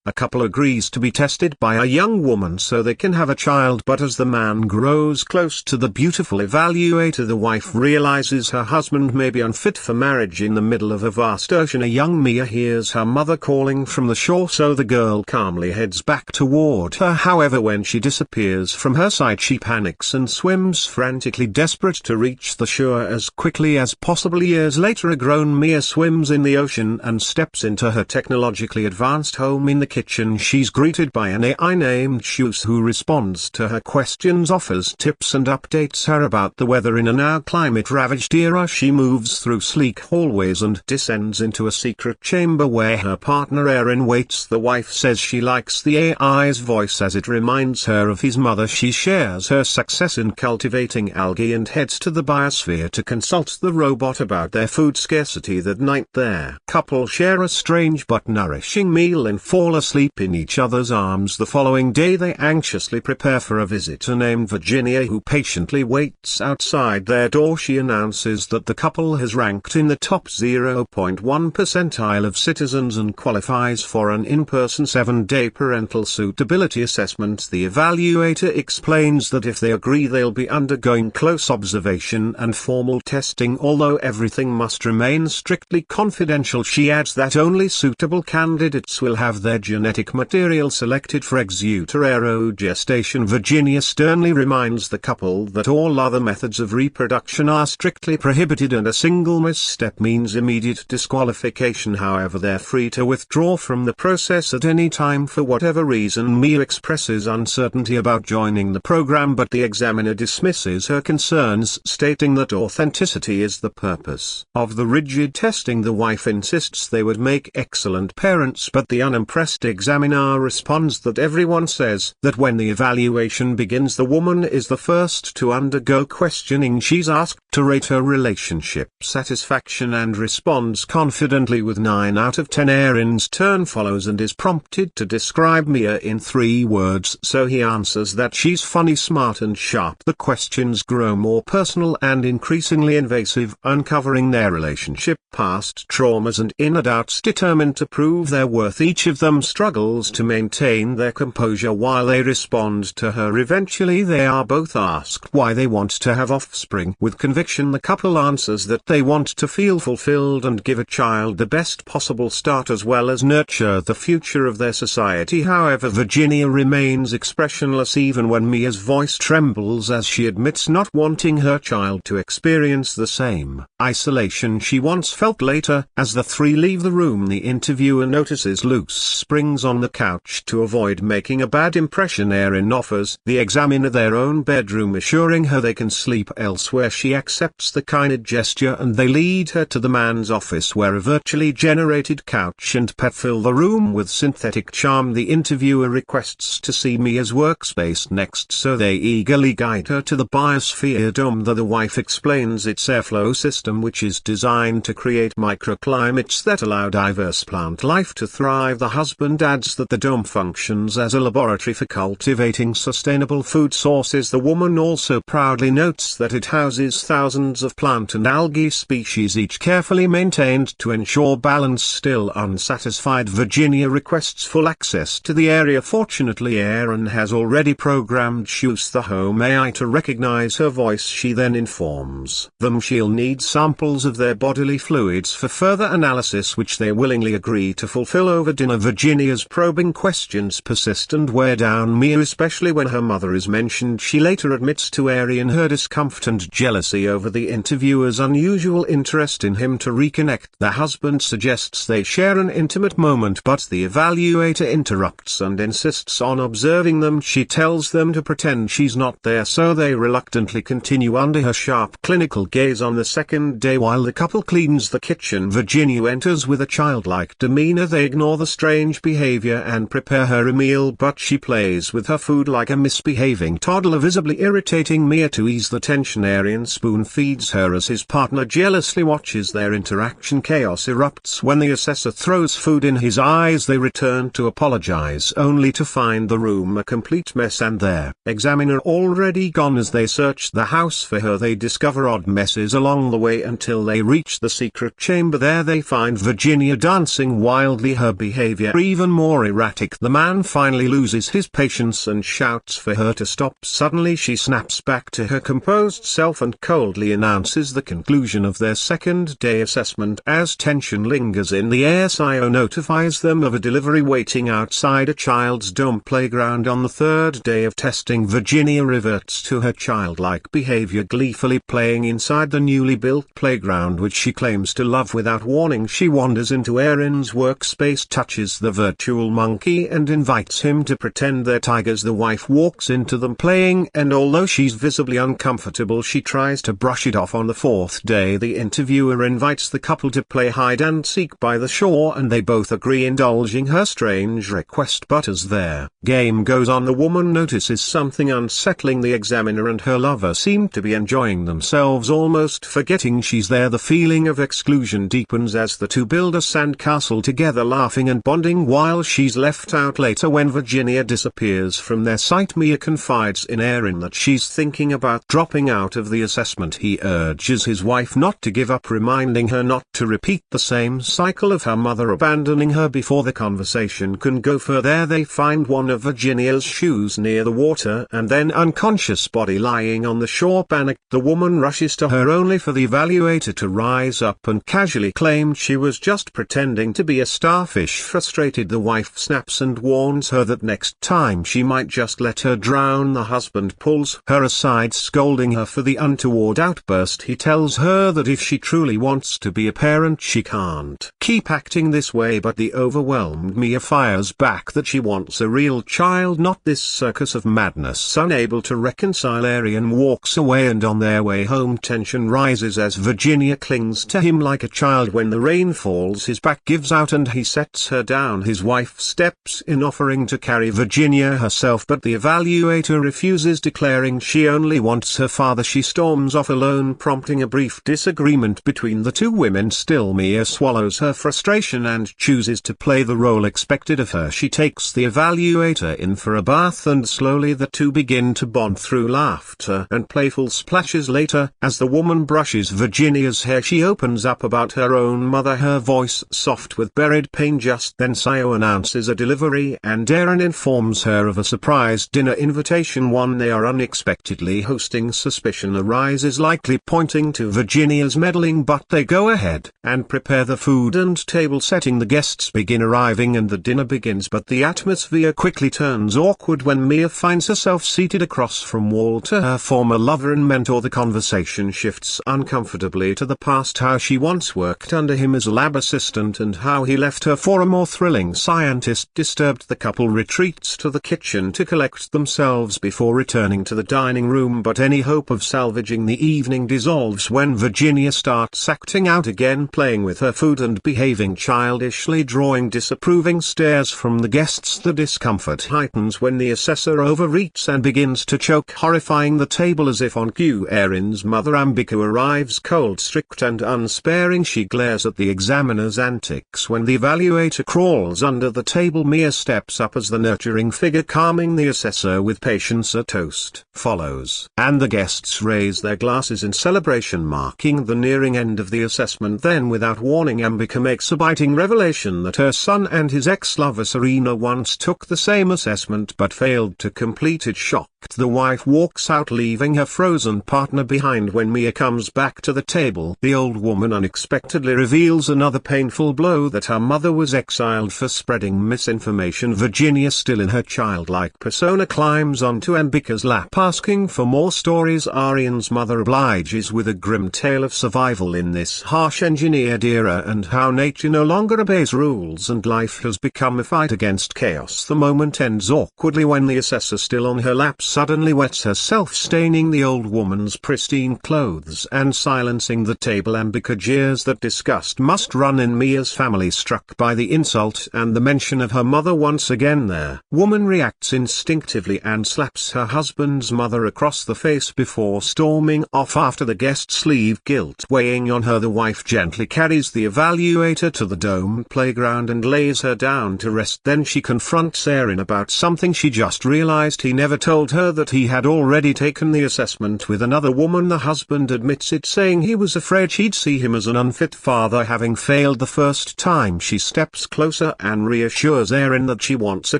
A couple agrees to be tested by a young woman so they can have a child, but as the man grows close to the beautiful evaluator, the wife realizes her husband may be unfit for marriage. In the middle of a vast ocean, a young Mia hears her mother calling from the shore, so the girl calmly heads back toward her. However, when she disappears from her sight, she panics and swims frantically, desperate to reach the shore as quickly as possible. Years later, a grown Mia swims in the ocean and steps into her technologically advanced home. In the kitchen, she's greeted by an AI named Shus who responds to her questions, offers tips and updates her about the weather. In a now climate-ravaged era, she moves through sleek hallways and descends into a secret chamber where her partner Erin waits. The wife says she likes the AI's voice as it reminds her of his mother. She shares her success in cultivating algae and heads to the biosphere to consult the robot about their food scarcity. That night, their couple share a strange but nourishing meal and fall asleep in each other's arms. The following day, they anxiously prepare for a visitor named Virginia who patiently waits outside their door. She announces that the couple has ranked in the top 0.1 percentile of citizens and qualifies for an in-person 7-day parental suitability assessment. The evaluator explains that if they agree, they'll be undergoing close observation and formal testing, although everything must remain strictly confidential. She adds that only suitable candidates will have their genetic material selected for ex utero gestation. Virginia sternly reminds the couple that all other methods of reproduction are strictly prohibited and a single misstep means immediate disqualification. However, they're free to withdraw from the process at any time for whatever reason. Mia expresses uncertainty about joining the program, but the examiner dismisses her concerns, stating that authenticity is the purpose of the rigid testing. The wife insists they would make excellent parents, but the unimpressed examiner responds that everyone says that when the evaluation begins, the woman is the first to undergo questioning. She's asked to rate her relationship satisfaction and responds confidently with 9 out of 10. Erin's turn follows and is prompted to describe Mia in 3 words, so he answers that she's funny, smart and sharp. The questions grow more personal and increasingly invasive, uncovering their relationship, past traumas and inner doubts. Determined to prove their worth, each of them struggles to maintain their composure while they respond to her. Eventually, they are both asked why they want to have offspring. With conviction, the couple answers that they want to feel fulfilled and give a child the best possible start as well as nurture the future of their society. However, Virginia remains expressionless even when Mia's voice trembles as she admits not wanting her child to experience the same isolation she once felt. Later, as the three leave the room, the interviewer notices loose springs on the couch to avoid making a bad impression. Erin offers the examiner their own bedroom, assuring her they can sleep elsewhere. She accepts the kind gesture and they lead her to the man's office where a virtually generated couch and pet fill the room with synthetic charm. The interviewer requests to see Mia's workspace next, so they eagerly guide her to the biosphere dome. The wife explains its airflow system, which is designed to create microclimates that allow diverse plant life to thrive. The husband adds that the dome functions as a laboratory for cultivating sustainable food sources. The woman also proudly notes that it houses thousands of plant and algae species, each carefully maintained to ensure balance. Still unsatisfied, Virginia requests full access to the area. Fortunately, Erin has already programmed Shus, the home AI, to recognize her voice. She then informs them she'll need samples of their bodily fluids for further analysis, which they willingly agree to fulfill over dinner. Virginia's probing questions persist and wear down Mia, especially when her mother is mentioned. She later admits to Erin her discomfort and jealousy over the interviewer's unusual interest in him. To reconnect, the husband suggests they share an intimate moment, but the evaluator interrupts and insists on observing them. She tells them to pretend she's not there, so they reluctantly continue under her sharp clinical gaze. On the second day, while the couple cleans the kitchen, Virginia enters with a childlike demeanor. They ignore the strange behavior and prepare her a meal, but she plays with her food like a misbehaving toddler, visibly irritating Mia. To ease the tension, Erin spoon feeds her as his partner jealously watches their interaction. Chaos erupts when the assessor throws food in his eyes. They return to apologize, only to find the room a complete mess and their examiner already gone. As they search the house for her, they discover odd messes along the way until they reach the secret chamber. There they find Virginia dancing wildly. Her behavior even more erratic. The man finally loses his patience and shouts for her to stop. Suddenly she snaps back to her composed self and coldly announces the conclusion of their second-day assessment. As tension lingers in the air, Sayo notifies them of a delivery waiting outside a child's dome playground. On the third day of testing, Virginia reverts to her childlike behavior, gleefully playing inside the newly built playground which she claims to love. Without warning, she wanders into Erin's workspace, touches the virtual monkey and invites him to pretend they're tigers. The wife walks into them playing, and although she's visibly uncomfortable, she tries to brush it off. On the fourth day, the interviewer invites the couple to play hide and seek by the shore, and they both agree, indulging her strange request. But as their game goes on, the woman notices something unsettling. The examiner and her lover seem to be enjoying themselves, almost forgetting she's there. The feeling of exclusion deepens as the two build a sandcastle together, laughing and bonding while she's left out. Later, when Virginia disappears from their sight, Mia confides in Erin that she's thinking about dropping out of the assessment. He urges his wife not to give up, reminding her not to repeat the same cycle of her mother abandoning her before the conversation can go further. They find one of Virginia's shoes near the water and then unconscious body lying on the shore. Panicked, the woman rushes to her only for the evaluator to rise up and casually claim she was just pretending to be a starfish. Frustrated, the wife snaps and warns her that next time she might just let her drown. The husband pulls her aside, scolding her for the untoward outburst. He tells her that if she truly wants to be a parent, she can't keep acting this way, but the overwhelmed Mia fires back that she wants a real child, not this circus of madness. Unable to reconcile, Erin walks away, and on their way home tension rises as Virginia clings to him like a child. When the rain falls, his back gives out and he sets her down. His wife steps in, offering to carry Virginia herself, but the evaluator refuses, declaring she only wants her father. She storms off alone, prompting a brief disagreement between the two women. Still, Mia swallows her frustration and chooses to play the role expected of her. She takes the evaluator in for a bath, and slowly the two begin to bond through laughter and playful splashes. Later, as the woman brushes Virginia's hair, she opens up about her own mother, her voice soft with buried pain. Just then Sayo announces a delivery, and Erin informs her of a surprise dinner invitation, one they are unexpectedly hosting. Suspicion arises, likely pointing to Virginia's meddling, but they go ahead and prepare the food and table setting. The guests begin arriving and the dinner begins, but the atmosphere quickly turns awkward when Mia finds herself seated across from Walter, her former lover and mentor. The conversation shifts uncomfortably to the past, how she once worked under him as a lab assistant and how he left her for a more thrilling scientist. Disturbed, the couple retreats to the kitchen to collect themselves before returning to the dining room, but any hope of salvaging the evening dissolves when Virginia starts acting out again, playing with her food and behaving childishly, drawing disapproving stares from the guests. The discomfort heightens when the assessor overeats and begins to choke, horrifying the table as if on cue. Erin's mother Ambika arrives, cold, strict and unsparing. She glares at the examiner's antics when the evaluator crawls under the table. Mia steps up as the nurturing figure, calming the assessor with patience. A toast follows, and the guests raise their glasses in celebration, marking the nearing end of the assessment. Then, without warning, Ambika makes a biting revelation that her son and his ex-lover Serena once took the same assessment but failed to complete it. Shocked, the wife walks out, leaving her frozen partner behind. When Mia comes back to the table, the old woman unexpectedly reveals another painful blow, that her mother was exiled for spreading misinformation. Virginia, still in her childlike persona, climbs onto Ambika's lap, asking for more stories. Arian's mother obliges with a grim tale of survival in this harsh engineered era, and how nature no longer obeys rules and life has become a fight against chaos. The moment ends awkwardly when the assessor, still on her lap, suddenly wets herself, staining the old woman's pristine clothes and silencing the table. Ambika jeers that disgust must run in Mia's family. Struck by the insult and the mention of her mother once again, their woman reacts instinctively and slaps her husband's mother across the face before storming off. After the guests leave, guilt weighing on her, the wife gently carries the evaluator to the dome playground and lays her down to rest. Then she confronts Erin about something she just realized. He never told her that he had already taken the assessment with another woman. The husband admits it, saying he was afraid she'd see him as an unfit father, having failed the first time. She steps closer, Anne reassures Erin that she wants a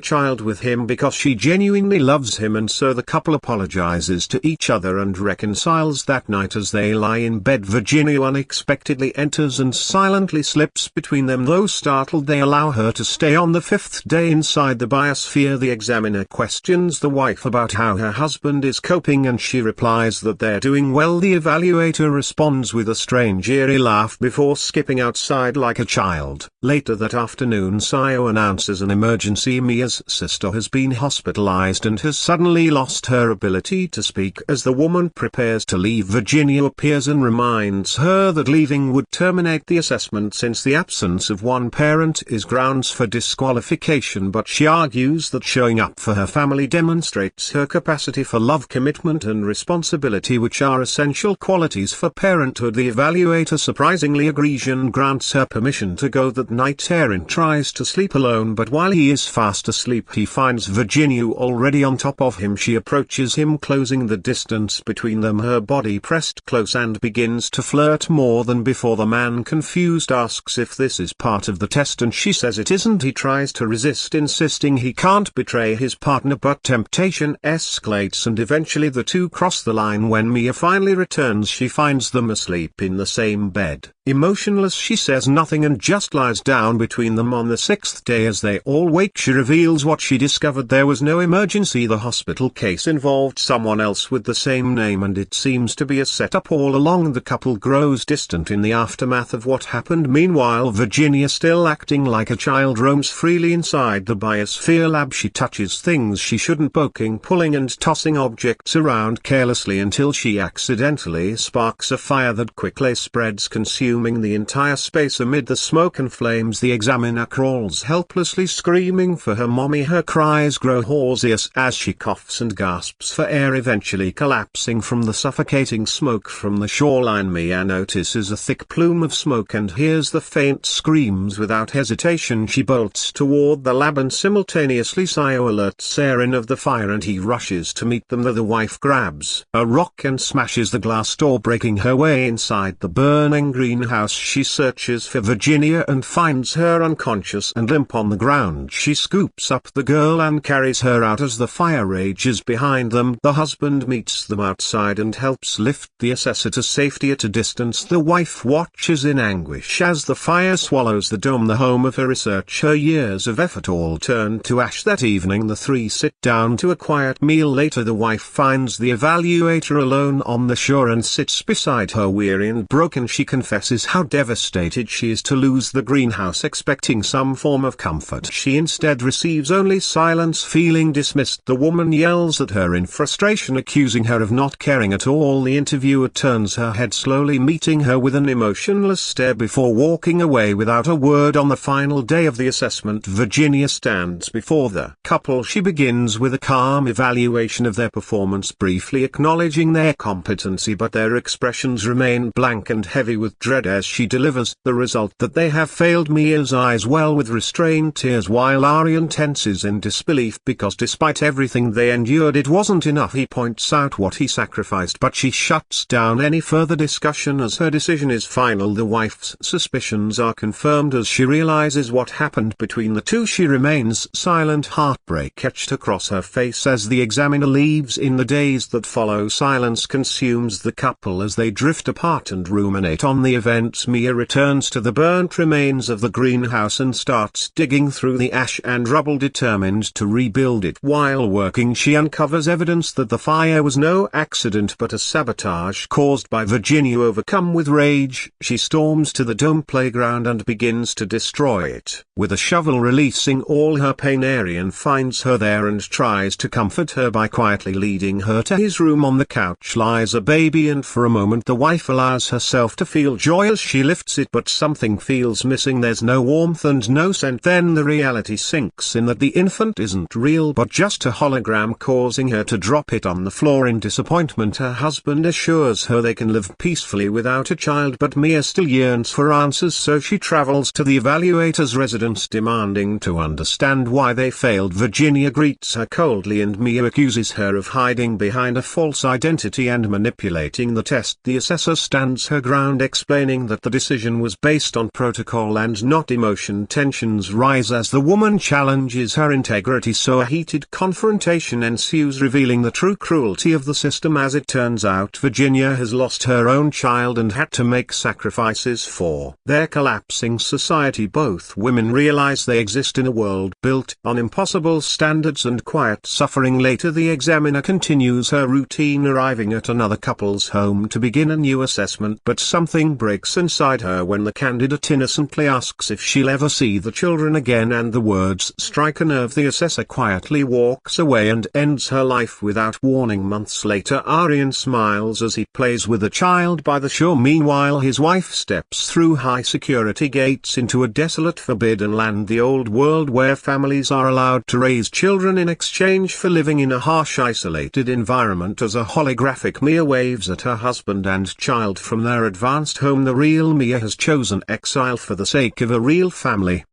child with him because she genuinely loves him, and so the couple apologizes to each other and reconciles that night. As they lie in bed, Virginia unexpectedly enters and silently slips between them. Though startled, they allow her to stay. On the 5th day inside the biosphere, the examiner questions the wife about how her husband is coping, and she replies that they're doing well. The evaluator responds with a strange eerie laugh before skipping outside like a child. Later that afternoon, Sayo announces an emergency. Mia's sister has been hospitalized and has suddenly lost her ability to speak. As the woman prepares to leave, Virginia appears and reminds her that leaving would terminate the assessment since the absence of one parent is grounds for disqualification, but she argues that showing up for her family demonstrates her capacity for love, commitment and responsibility, which are essential qualities for parenthood. The evaluator surprisingly agrees and grants her permission to go that night. Erin tries to sleep alone, but while he is fast asleep, he finds Virginia already on top of him. She approaches him, closing the distance between them, her body pressed close, and begins to flirt more than before. The man, confused, asks if this is part of the test, and she says it isn't. He tries to resist, insisting he can't betray his partner, but temptation escalates and eventually the two cross the line. When Mia finally returns, she finds them asleep in the same bed. Emotionless, she says nothing and just lies down between them. On the 6th day, as they all wake, she reveals what she discovered. There was no emergency. The hospital case involved someone else with the same name, and it seems to be a setup all along. The couple grows distant in the aftermath of what happened. Meanwhile, Virginia, still acting like a child, roams freely inside the biosphere lab. She touches things she shouldn't, poking, pulling and tossing objects around carelessly until she accidentally sparks a fire that quickly spreads, consuming the entire space. Amid the smoke and flames, the examiner crawls helplessly, screaming for her mommy. Her cries grow hoarser as she coughs and gasps for air, eventually collapsing from the suffocating smoke from the shoreline. Mia notices a thick plume of smoke and hears the faint screams. Without hesitation, she bolts toward the lab, and simultaneously Sayo alerts Erin of the fire and he rushes to meet them. The wife grabs a rock and smashes the glass door, breaking her way inside the burning greenhouse. She searches for Virginia and finds her unconscious and limp on the ground. She scoops up the girl and carries her out as the fire rages behind them. The husband meets them outside and helps lift the assessor to safety at a distance. The wife watches in anguish as the fire swallows the dome, the home of her research. Her years of effort all turn to ash. That evening, the three sit down to a quiet meal. Later, the wife finds the evaluator alone on the shore and sits beside her. Weary and broken, she confesses how devastated she is to lose the greenhouse. Expecting some form of comfort, she instead receives only silence. Feeling dismissed, the woman yells at her in frustration, accusing her of not caring at all. The interviewer turns her head slowly, meeting her with an emotionless stare before walking away without a word. On the final day of the assessment, Virginia stands before the couple. She begins with a calm evaluation of their performance, briefly acknowledging their competency, but their expressions remain blank and heavy with dread as she delivers the result that they have failed. Mia's eyes well with restrained tears, while Aryan tenses in disbelief because despite everything they endured, it wasn't enough. He points out what he sacrificed, but she shuts down any further discussion as her decision is final. The wife's suspicions are confirmed as she realizes what happened between the two. She remains silent, heartbreak etched across her face as the examiner leaves. In the days that follow, silence consumes the couple as they drift apart and ruminate on the events. Mia returns to the burnt remains of the greenhouse and starts digging through the ash and rubble, determined to rebuild it. While working, she uncovers evidence that the fire was no accident but a sabotage caused by Virginia. Overcome with rage, she storms to the dome playground and begins to destroy it. With a shovel, releasing all her pain, Aryan finds her there and tries to comfort her by quietly leading her to his room. On the couch lies a baby, and for a moment the wife allows herself to feel joy as she lifts it, but something feels missing. There's no warmth and no scent. Then the reality sinks in that the infant isn't real but just a hologram, causing her to drop it on the floor in disappointment. Her husband assures her they can live peacefully without a child, but Mia still yearns for answers, so she travels to the evaluator's residence demanding to understand why they failed. Virginia greets her coldly and Mia accuses her of hiding behind a false identity and manipulating the test. The assessor stands her ground, explaining explaining that the decision was based on protocol and not emotion. Tensions rise as the woman challenges her integrity, so a heated confrontation ensues, revealing the true cruelty of the system. As it turns out, Virginia has lost her own child and had to make sacrifices for their collapsing society. Both women realize they exist in a world built on impossible standards and quiet suffering. Later, the examiner continues her routine, arriving at another couple's home to begin a new assessment, but something breaks inside her when the candidate innocently asks if she'll ever see the children again, and the words strike a nerve. The assessor quietly walks away and ends her life without warning. Months later, Aryan smiles as he plays with a child by the shore. Meanwhile, his wife steps through high security gates into a desolate, forbidden land, the old world where families are allowed to raise children in exchange for living in a harsh, isolated environment. As a holographic Mia waves at her husband and child from their advanced home, the real Mia has chosen exile for the sake of a real family.